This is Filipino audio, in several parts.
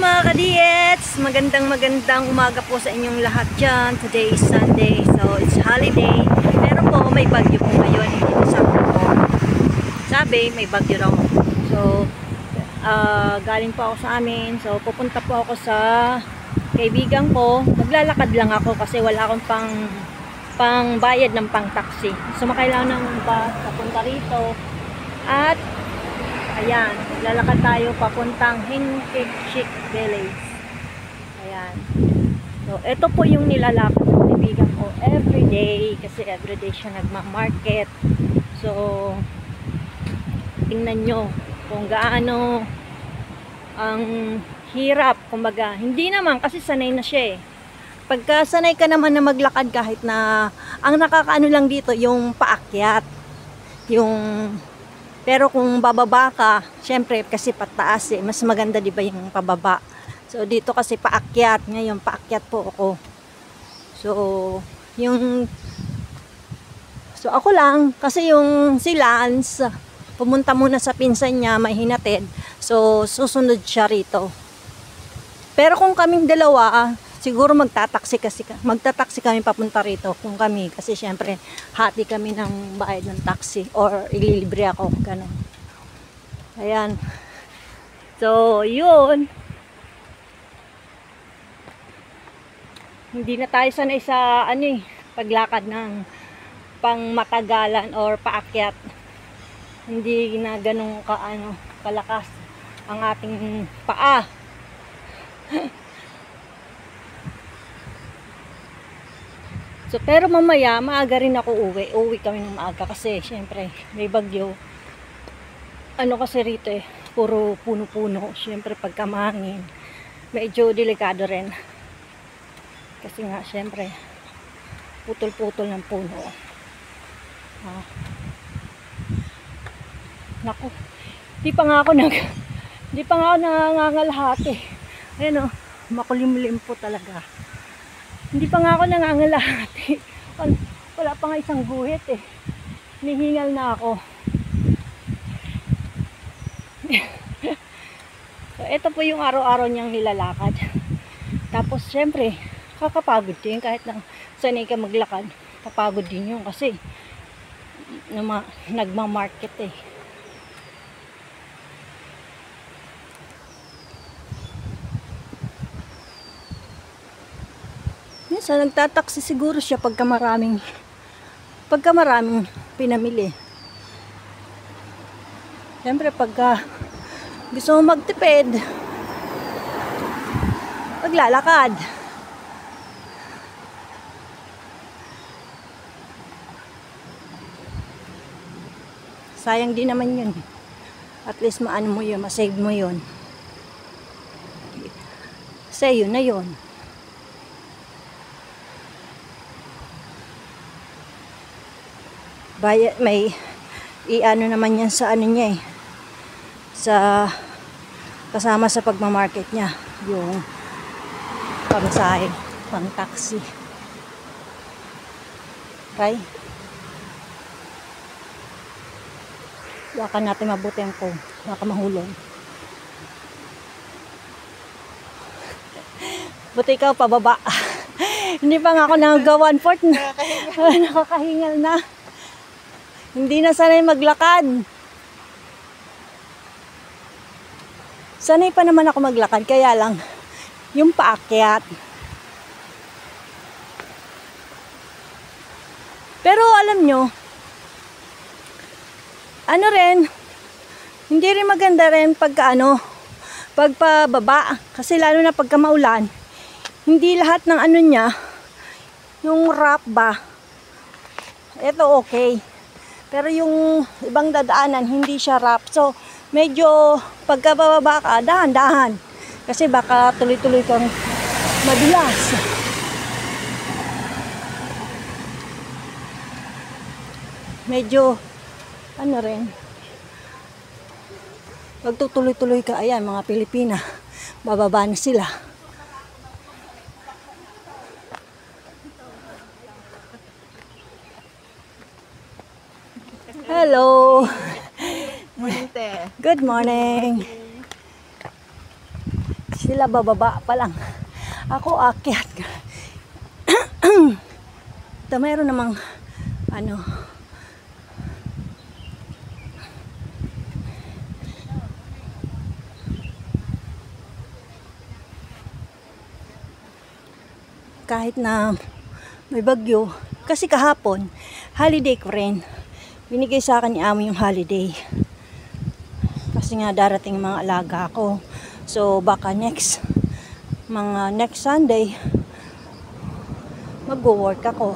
mga ka-diets! Magandang umaga po sa inyong lahat dyan. Today is Sunday, so it's holiday. Pero po, may bagyo po ngayon dito sa Hong. Sabi, may bagyo raw. So, galing po ako sa amin. So, pupunta po ako sa kaibigan ko. Maglalakad lang ako kasi wala akong pang bayad ng pang taxi. Sumakay lang ng bus, papunta rito. At ayan, lalakad tayo papuntang Hinkek Chic Village. Ayan. So, ito po yung nilalakad ng kaibigan ko everyday. Kasi everyday siya nagma-market. So, tingnan nyo kung gaano ang hirap. Kumbaga, hindi naman kasi sanay na siya eh. Pagka sanay ka naman na maglakad kahit na ang nakakaano lang dito yung paakyat. Pero kung bababa ka, syempre kasi pataas eh, mas maganda 'di ba yung pababa. So dito kasi paakyat, ngayon paakyat po ako. So ako lang kasi yung si Lance pumunta muna sa pinsan niya, may hinatid. So susunod siya rito. Pero kung kaming dalawa, siguro magtataksi kami papunta rito kung kami, kasi syempre hati kami ng bayad ng taxi or ililibre ako, ganun. Ayan. So, yun. Hindi na tayo sanay sa paglakad ng pangmatagalan or paakyat. Hindi na ganun kalakas ang ating paa. So, pero mamaya, maaga rin ako uwi. Uwi kami ng maaga kasi, syempre, may bagyo. Kasi rito eh, puro puno-puno. Syempre, pagka mahangin, medyo delikado rin. Kasi nga, syempre, putol-putol ng puno. Naku, di pa nga ako nangangalahati. Ayan o, makulimlim po talaga. Hindi pa nga ako nangangalahati. Wala pa nga isang guhit eh. Nihingal na ako. So, ito po yung araw-araw niyang nilalakad. Tapos, syempre, kakapagod din. Kahit na sanay ka maglakad, papagod din yun. Kasi, nagma-market eh. So, nagtataksi siguro siya pagka maraming pinamili. Siyempre, pagka gusto mo magtipid, paglalakad. Sayang din naman yun. At least maano mo yun, masave mo yun. Kasi yun na yun. May iano naman yan sa niya eh, sa kasama sa pagmamarket niya yung pangsahe, pang taxi. Okay, yakan natin mabuti ang phone, baka mahulog. Buti ikaw pababa. Hindi pa nga ako nagawa 1/4 na. Nakakahingal na. Hindi na sanay maglakad. Sanay pa naman ako maglakad, kaya lang yung paakyat. Pero alam nyo, hindi rin maganda rin pagpababa. Kasi lalo na pagka maulan, hindi lahat ng niya, yung rough ba, ito okay. Pero yung ibang dadaanan, hindi siya rough. So, medyo pagkababa ka, dahan-dahan. Kasi baka tuloy-tuloy kang madulas. Medyo, pag tutuloy-tuloy ka, ayan, mga Pilipina, bababa na sila. Hello. Morning, te. Good morning. Sila bababa pa lang. Ako akyat. Ito mayroon namang ano, kahit na may bagyo, kasi kahapon holiday ko rin, binigay sa akin ni amo yung holiday kasi nga darating mga alaga ko. So baka next Sunday mag-work ako.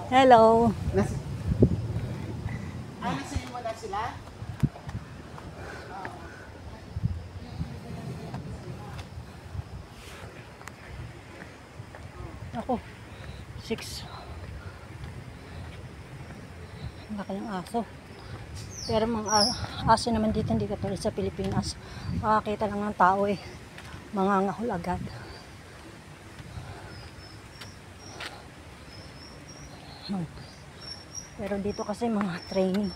Hello. Nasa iyo wala sila? Ako, 6. Laki ng aso. Pero mga aso naman dito hindi katulad sa Pilipinas. Makakita lang ng tao eh. Mangangahol agad. Pero dito kasi mga training.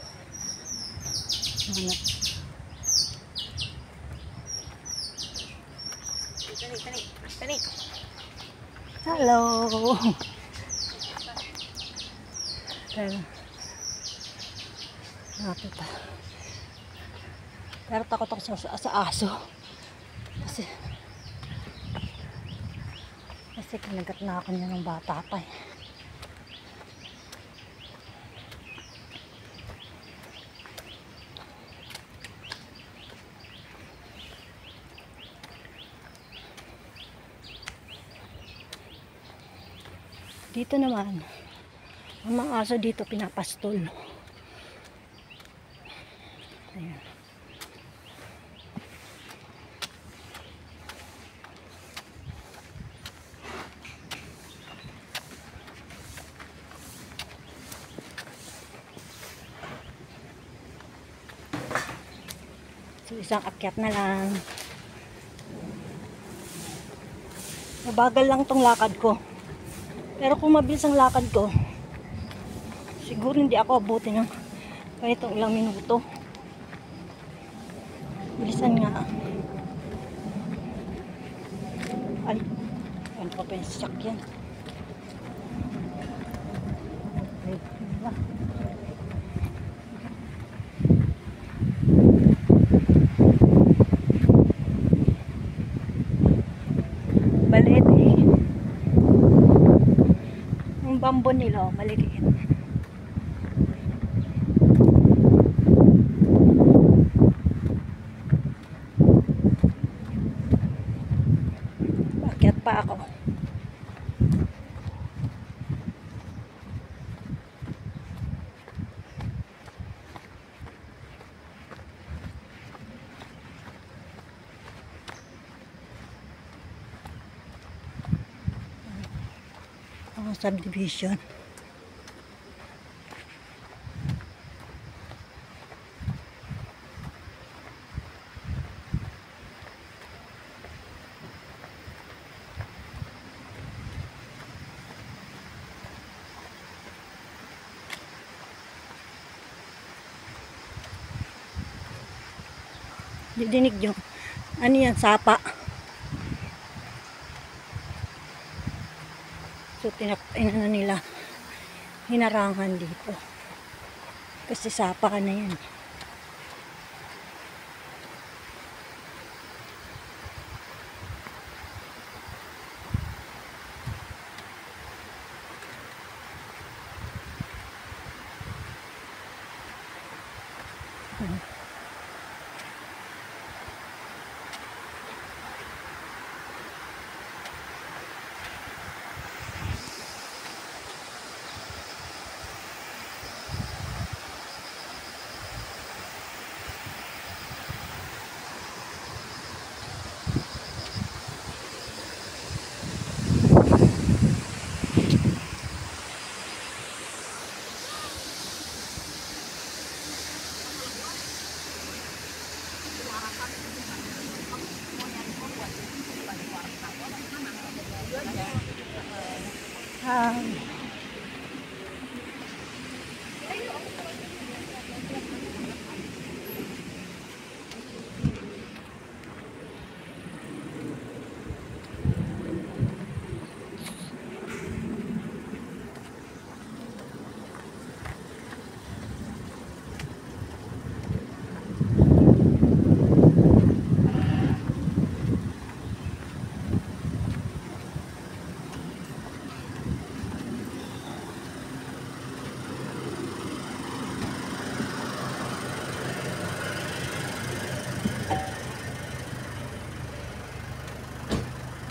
Tani. Hello. Pero takot ako sa aso. Kasi kinagat na ako niya ng bata pa eh. Dito naman, ang mga aso dito pinapastol. Ayan. So, isang akyat na lang. Mabagal lang tong lakad ko. Pero kung mabilis ang lakad ko, siguro hindi ako abuti ng ganitong ilang minuto. Bilisan nga. Ay, ano pa yung sasakyan? Ay, diba? Balit eh. Yung bambo nila, maliliit. Akyat pa ako. Subdivision. Didinig nyo. Ano yan? Sapa. So, na nila. Hinarangan dito. Kasi sapa ka na yan.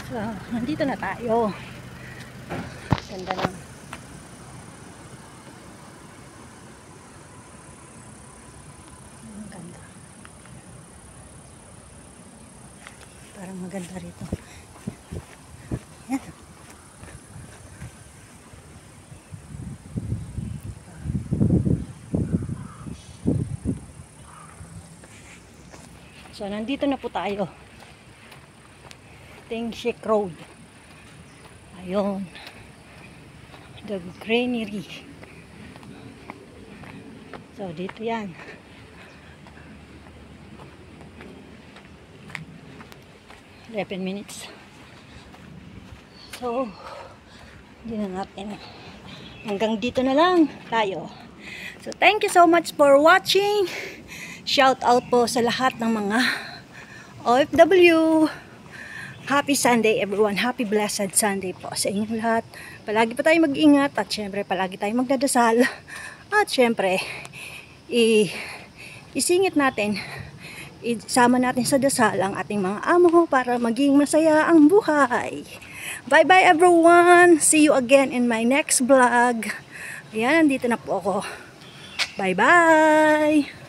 So, nandito na tayo. Ganda lang. Ang ganda. Parang maganda rito. Yan. So, nandito na po tayo. Tengshek Road. Ayun. The Granary. So, dito yan. Eleven minutes. So, hindi na natin. Hanggang dito na lang tayo. So, thank you so much for watching. Shout out po sa lahat ng mga OFW. Happy Sunday everyone. Happy blessed Sunday po sa inyong lahat. Palagi pa tayo mag-ingat at syempre palagi tayo magdadasal. At syempre isingit natin, isama natin sa dasal ang ating mga amo para maging masaya ang buhay. Bye bye everyone. See you again in my next vlog. Ayan, nandito na po ako. Bye bye.